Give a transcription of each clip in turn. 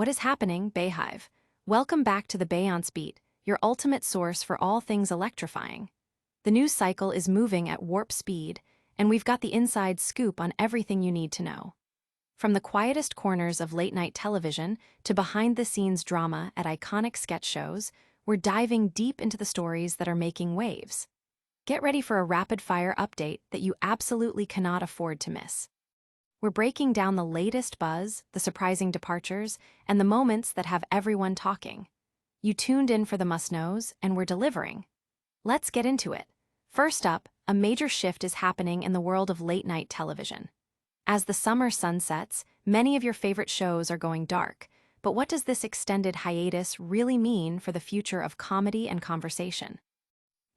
What is happening, Bayhive? Welcome back to the Bayonce Beat, your ultimate source for all things electrifying. The news cycle is moving at warp speed, and we've got the inside scoop on everything you need to know. From the quietest corners of late-night television to behind-the-scenes drama at iconic sketch shows, we're diving deep into the stories that are making waves. Get ready for a rapid-fire update that you absolutely cannot afford to miss. We're breaking down the latest buzz, the surprising departures, and the moments that have everyone talking. You tuned in for the must-knows, and we're delivering. Let's get into it. First up, a major shift is happening in the world of late-night television. As the summer sunsets, many of your favorite shows are going dark. But what does this extended hiatus really mean for the future of comedy and conversation?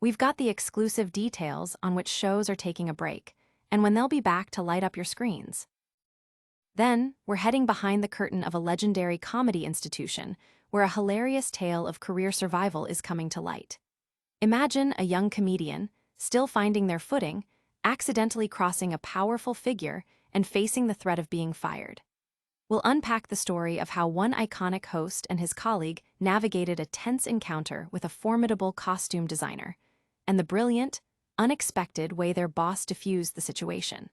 We've got the exclusive details on which shows are taking a break, and when they'll be back to light up your screens. Then, we're heading behind the curtain of a legendary comedy institution where a hilarious tale of career survival is coming to light. Imagine a young comedian, still finding their footing, accidentally crossing a powerful figure and facing the threat of being fired. We'll unpack the story of how one iconic host and his colleague navigated a tense encounter with a formidable costume designer, and the brilliant, unexpected way their boss diffused the situation.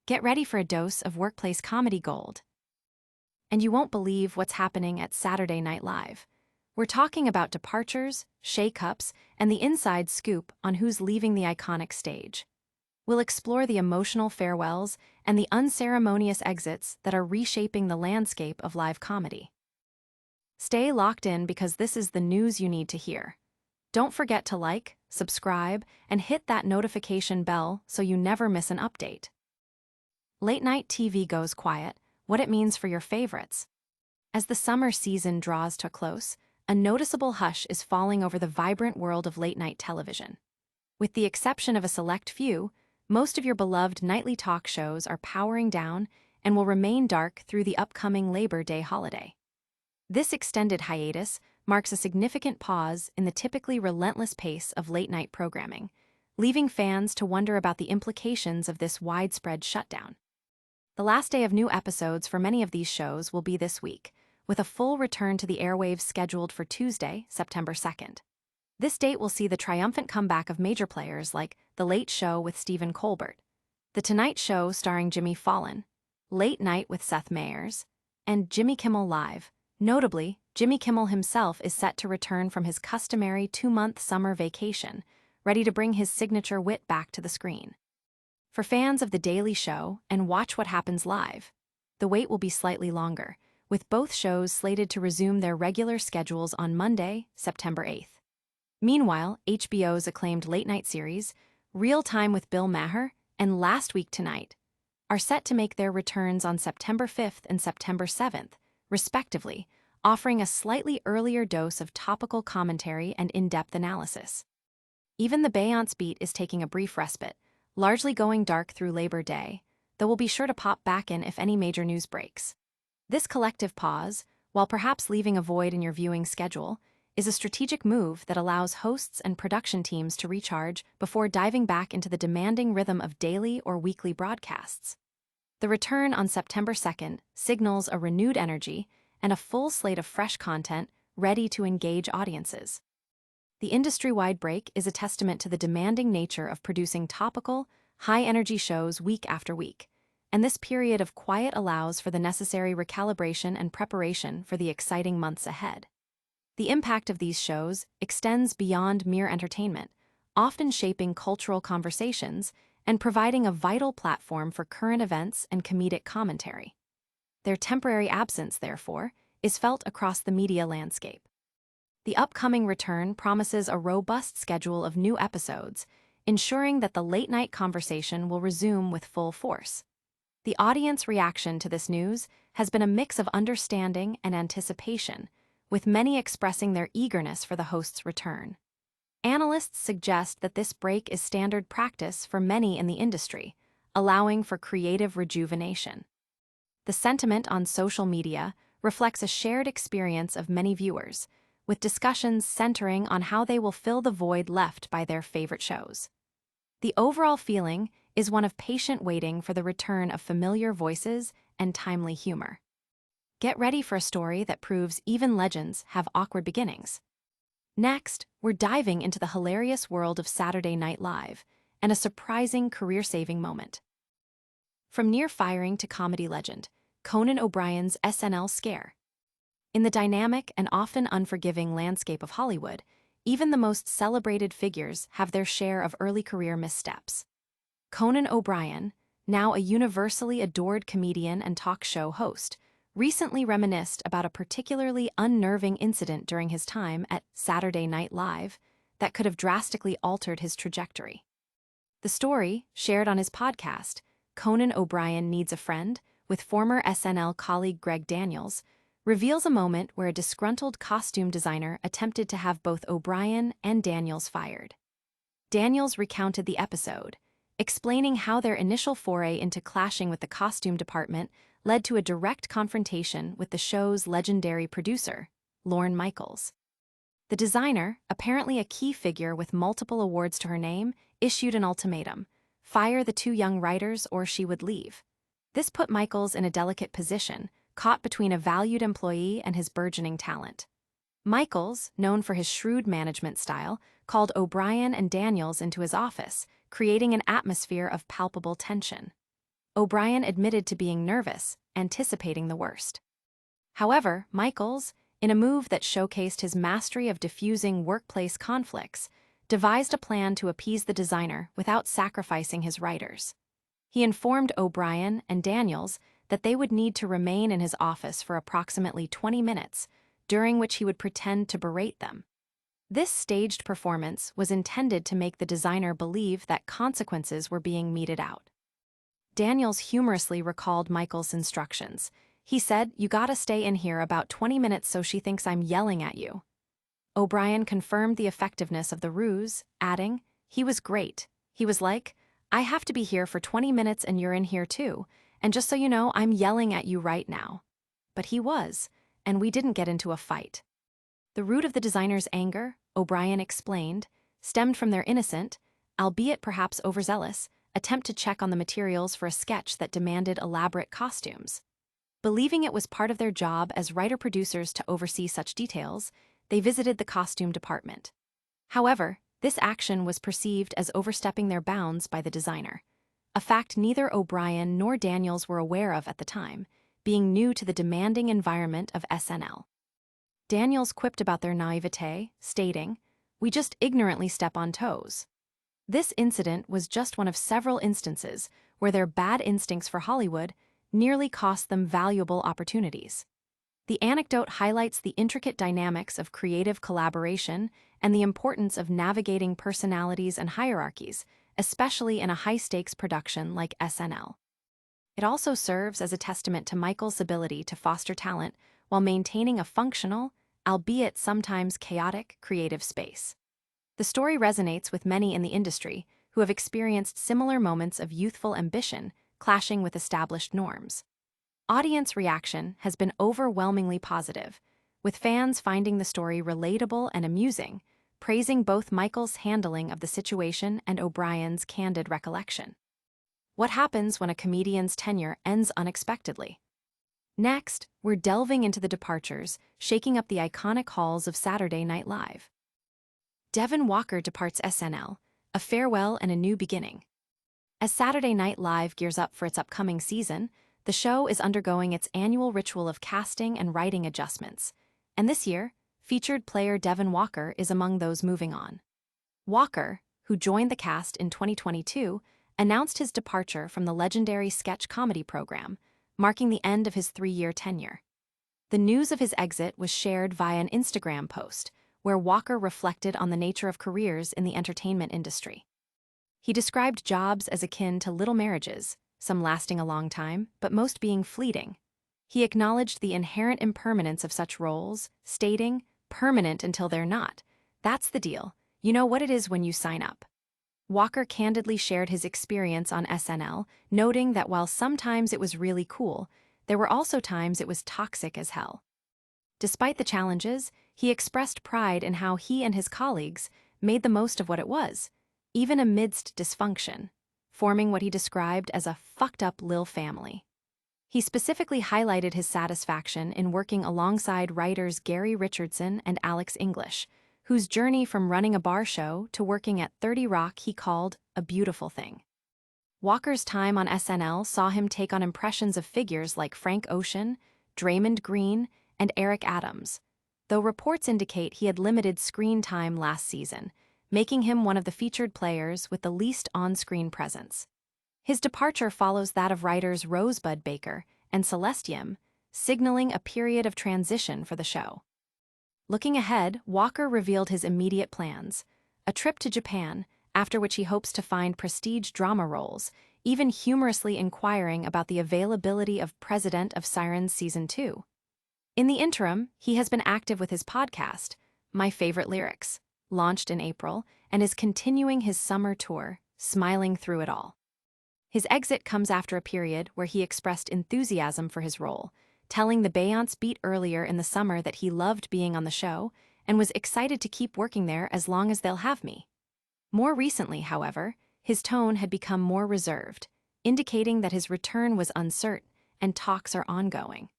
Get ready for a dose of workplace comedy gold. And you won't believe what's happening at Saturday Night Live. We're talking about departures, shake-ups, and the inside scoop on who's leaving the iconic stage. We'll explore the emotional farewells and the unceremonious exits that are reshaping the landscape of live comedy. Stay locked in because this is the news you need to hear. Don't forget to like, subscribe, and hit that notification bell so you never miss an update. Late-night TV goes quiet, what it means for your favorites. As the summer season draws to a close, a noticeable hush is falling over the vibrant world of late-night television. With the exception of a select few, most of your beloved nightly talk shows are powering down and will remain dark through the upcoming Labor Day holiday. This extended hiatus marks a significant pause in the typically relentless pace of late-night programming, leaving fans to wonder about the implications of this widespread shutdown. The last day of new episodes for many of these shows will be this week, with a full return to the airwaves scheduled for Tuesday, September 2nd. This date will see the triumphant comeback of major players like The Late Show with Stephen Colbert, The Tonight Show starring Jimmy Fallon, Late Night with Seth Meyers, and Jimmy Kimmel Live. Notably, Jimmy Kimmel himself is set to return from his customary 2-month summer vacation, ready to bring his signature wit back to the screen. For fans of The Daily Show and Watch What Happens Live, the wait will be slightly longer, with both shows slated to resume their regular schedules on Monday, September 8th. Meanwhile, HBO's acclaimed late-night series, Real Time with Bill Maher and Last Week Tonight, are set to make their returns on September 5th and September 7th, respectively, offering a slightly earlier dose of topical commentary and in-depth analysis. Even the Bayonce Beat is taking a brief respite, largely going dark through Labor Day, though we'll be sure to pop back in if any major news breaks. This collective pause, while perhaps leaving a void in your viewing schedule, is a strategic move that allows hosts and production teams to recharge before diving back into the demanding rhythm of daily or weekly broadcasts. The return on September 2nd signals a renewed energy and a full slate of fresh content ready to engage audiences. The industry-wide break is a testament to the demanding nature of producing topical, high-energy shows week after week, and this period of quiet allows for the necessary recalibration and preparation for the exciting months ahead. The impact of these shows extends beyond mere entertainment, often shaping cultural conversations and providing a vital platform for current events and comedic commentary. Their temporary absence, therefore, is felt across the media landscape. The upcoming return promises a robust schedule of new episodes, ensuring that the late-night conversation will resume with full force. The audience reaction to this news has been a mix of understanding and anticipation, with many expressing their eagerness for the host's return. Analysts suggest that this break is standard practice for many in the industry, allowing for creative rejuvenation. The sentiment on social media reflects a shared experience of many viewers, with discussions centering on how they will fill the void left by their favorite shows. The overall feeling is one of patient waiting for the return of familiar voices and timely humor. Get ready for a story that proves even legends have awkward beginnings. Next, we're diving into the hilarious world of Saturday Night Live and a surprising career-saving moment. From near firing to comedy legend, Conan O'Brien's SNL scare. In the dynamic and often unforgiving landscape of Hollywood, even the most celebrated figures have their share of early career missteps. Conan O'Brien, now a universally adored comedian and talk show host, recently reminisced about a particularly unnerving incident during his time at Saturday Night Live that could have drastically altered his trajectory. The story, shared on his podcast, Conan O'Brien Needs a Friend, with former SNL colleague Greg Daniels, reveals a moment where a disgruntled costume designer attempted to have both O'Brien and Daniels fired. Daniels recounted the episode, explaining how their initial foray into clashing with the costume department led to a direct confrontation with the show's legendary producer, Lorne Michaels. The designer, apparently a key figure with multiple awards to her name, issued an ultimatum: fire the two young writers or she would leave. This put Michaels in a delicate position, caught between a valued employee and his burgeoning talent. Michaels, known for his shrewd management style, called O'Brien and Daniels into his office, creating an atmosphere of palpable tension. O'Brien admitted to being nervous, anticipating the worst. However, Michaels, in a move that showcased his mastery of diffusing workplace conflicts, devised a plan to appease the designer without sacrificing his writers. He informed O'Brien and Daniels that they would need to remain in his office for approximately 20 minutes, during which he would pretend to berate them. This staged performance was intended to make the designer believe that consequences were being meted out. Daniels humorously recalled Michaels' instructions. He said, "You gotta stay in here about 20 minutes so she thinks I'm yelling at you." O'Brien confirmed the effectiveness of the ruse, adding, "He was great. He was like, 'I have to be here for 20 minutes and you're in here too, and just so you know, I'm yelling at you right now.'" But he was, and we didn't get into a fight. The root of the designer's anger, O'Brien explained, stemmed from their innocent, albeit perhaps overzealous, attempt to check on the materials for a sketch that demanded elaborate costumes. Believing it was part of their job as writer-producers to oversee such details, they visited the costume department. However, this action was perceived as overstepping their bounds by the designer, a fact neither O'Brien nor Daniels were aware of at the time, being new to the demanding environment of SNL. Daniels quipped about their naivete, stating, "We just ignorantly step on toes." This incident was just one of several instances where their bad instincts for Hollywood nearly cost them valuable opportunities. The anecdote highlights the intricate dynamics of creative collaboration and the importance of navigating personalities and hierarchies, especially in a high-stakes production like SNL. It also serves as a testament to Michaels' ability to foster talent while maintaining a functional, albeit sometimes chaotic, creative space. The story resonates with many in the industry who have experienced similar moments of youthful ambition clashing with established norms. Audience reaction has been overwhelmingly positive, with fans finding the story relatable and amusing, praising both Michaels' handling of the situation and O'Brien's candid recollection. What happens when a comedian's tenure ends unexpectedly? Next, we're delving into the departures, shaking up the iconic halls of Saturday Night Live. Devon Walker departs SNL, a farewell and a new beginning. As Saturday Night Live gears up for its upcoming season, the show is undergoing its annual ritual of casting and writing adjustments, and this year, featured player Devon Walker is among those moving on. Walker, who joined the cast in 2022, announced his departure from the legendary sketch comedy program, marking the end of his 3-year tenure. The news of his exit was shared via an Instagram post, where Walker reflected on the nature of careers in the entertainment industry. He described jobs as akin to little marriages, some lasting a long time, but most being fleeting. He acknowledged the inherent impermanence of such roles, stating, "Permanent until they're not. That's the deal. You know what it is when you sign up." Walker candidly shared his experience on SNL, noting that while sometimes it was really cool, there were also times it was toxic as hell. Despite the challenges, he expressed pride in how he and his colleagues made the most of what it was, even amidst dysfunction, forming what he described as a fucked up lil family. He specifically highlighted his satisfaction in working alongside writers Gary Richardson and Alex English, whose journey from running a bar show to working at 30 Rock he called a beautiful thing. Walker's time on SNL saw him take on impressions of figures like Frank Ocean, Draymond Green, and Eric Adams, though reports indicate he had limited screen time last season, making him one of the featured players with the least on-screen presence. His departure follows that of writers Rosebud Baker and Celeste Yim, signaling a period of transition for the show. Looking ahead, Walker revealed his immediate plans: a trip to Japan, after which he hopes to find prestige drama roles, even humorously inquiring about the availability of President of Sirens Season 2. In the interim, he has been active with his podcast, My Favorite Lyrics, launched in April, and is continuing his summer tour, smiling through it all. His exit comes after a period where he expressed enthusiasm for his role, telling the Beyonce Beat earlier in the summer that he loved being on the show and was excited to keep working there as long as they'll have me. More recently, however, his tone had become more reserved, indicating that his return was uncertain and talks are ongoing.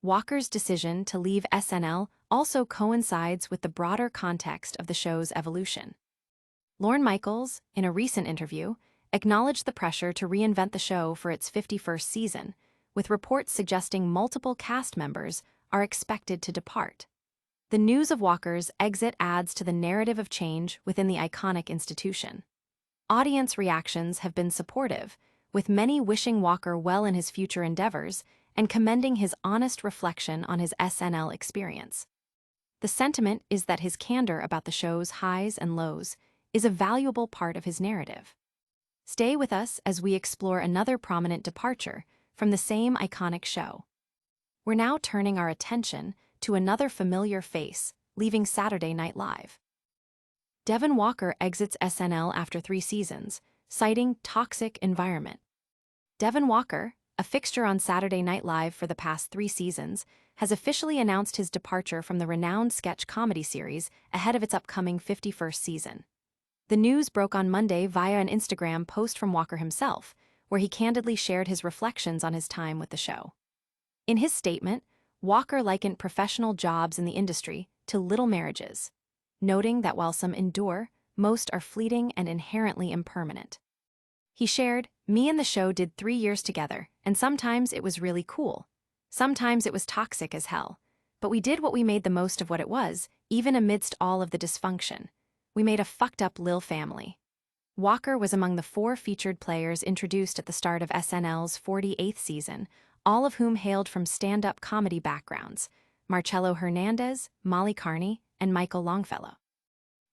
Walker's decision to leave SNL also coincides with the broader context of the show's evolution. Lorne Michaels, in a recent interview, acknowledged the pressure to reinvent the show for its 51st season, with reports suggesting multiple cast members are expected to depart. The news of Walker's exit adds to the narrative of change within the iconic institution. Audience reactions have been supportive, with many wishing Walker well in his future endeavors and commending his honest reflection on his SNL experience. The sentiment is that his candor about the show's highs and lows is a valuable part of his narrative. Stay with us as we explore another prominent departure from the same iconic show. We're now turning our attention to another familiar face, leaving Saturday Night Live. Devon Walker exits SNL after 3 seasons, citing toxic environment. Devon Walker, a fixture on Saturday Night Live for the past 3 seasons, has officially announced his departure from the renowned sketch comedy series ahead of its upcoming 51st season. The news broke on Monday via an Instagram post from Walker himself, where he candidly shared his reflections on his time with the show. In his statement, Walker likened professional jobs in the industry to little marriages, noting that while some endure, most are fleeting and inherently impermanent. He shared, "Me and the show did 3 years together, and sometimes it was really cool. Sometimes it was toxic as hell. But we did what we made the most of what it was, even amidst all of the dysfunction. We made a fucked up lil family." Walker was among the 4 featured players introduced at the start of SNL's 48th season, all of whom hailed from stand-up comedy backgrounds: Marcello Hernandez, Molly Carney, and Michael Longfellow.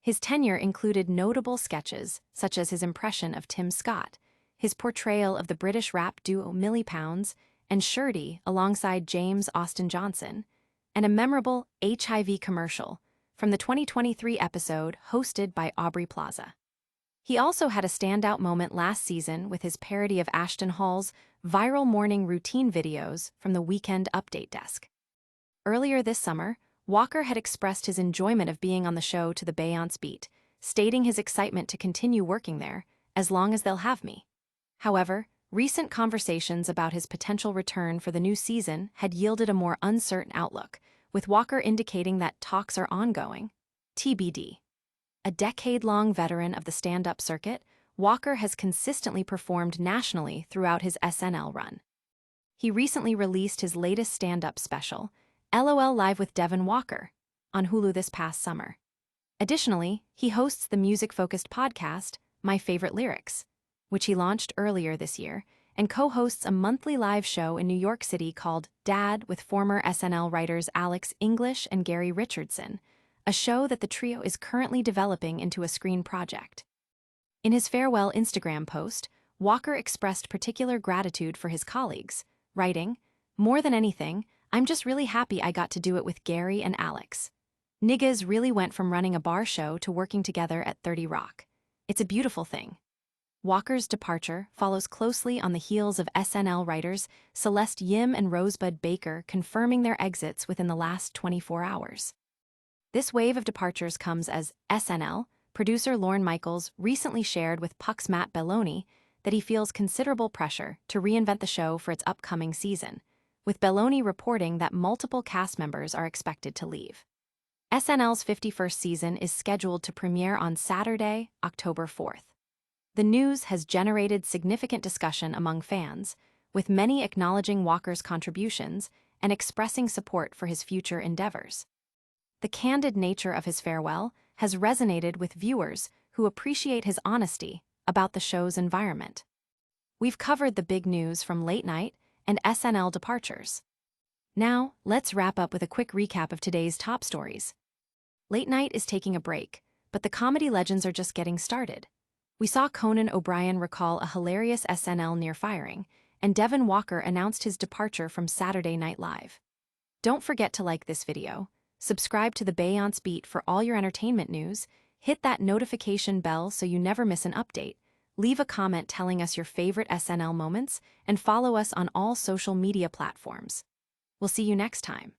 His tenure included notable sketches, such as his impression of Tim Scott, his portrayal of the British rap duo Millie Pounds, and Shirty alongside James Austin Johnson, and a memorable HIV commercial from the 2023 episode hosted by Aubrey Plaza. He also had a standout moment last season with his parody of Ashton Hall's viral morning routine videos from the Weekend Update desk. Earlier this summer, Walker had expressed his enjoyment of being on the show to the Beyonce Beat, stating his excitement to continue working there, as long as they'll have me. However, recent conversations about his potential return for the new season had yielded a more uncertain outlook, with Walker indicating that talks are ongoing. TBD. A decade-long veteran of the stand-up circuit, Walker has consistently performed nationally throughout his SNL run. He recently released his latest stand-up special, LOL Live with Devon Walker, on Hulu this past summer. Additionally, he hosts the music-focused podcast, My Favorite Lyrics, which he launched earlier this year, and co-hosts a monthly live show in New York City called Dad with former SNL writers Alex English and Gary Richardson, a show that the trio is currently developing into a screen project. In his farewell Instagram post, Walker expressed particular gratitude for his colleagues, writing, "More than anything, I'm just really happy I got to do it with Gary and Alex. Niggas really went from running a bar show to working together at 30 Rock. It's a beautiful thing." Walker's departure follows closely on the heels of SNL writers Celeste Yim and Rosebud Baker confirming their exits within the last 24 hours. This wave of departures comes as SNL producer Lorne Michaels recently shared with Puck's Matt Belloni that he feels considerable pressure to reinvent the show for its upcoming season, with Belloni reporting that multiple cast members are expected to leave. SNL's 51st season is scheduled to premiere on Saturday, October 4th. The news has generated significant discussion among fans, with many acknowledging Walker's contributions and expressing support for his future endeavors. The candid nature of his farewell has resonated with viewers who appreciate his honesty about the show's environment. We've covered the big news from late night and SNL departures. Now, let's wrap up with a quick recap of today's top stories. Late night is taking a break, but the comedy legends are just getting started. We saw Conan O'Brien recall a hilarious SNL near firing, and Devon Walker announced his departure from Saturday Night Live. Don't forget to like this video, subscribe to the Beyonce Beat for all your entertainment news, hit that notification bell so you never miss an update, leave a comment telling us your favorite SNL moments, and follow us on all social media platforms. We'll see you next time.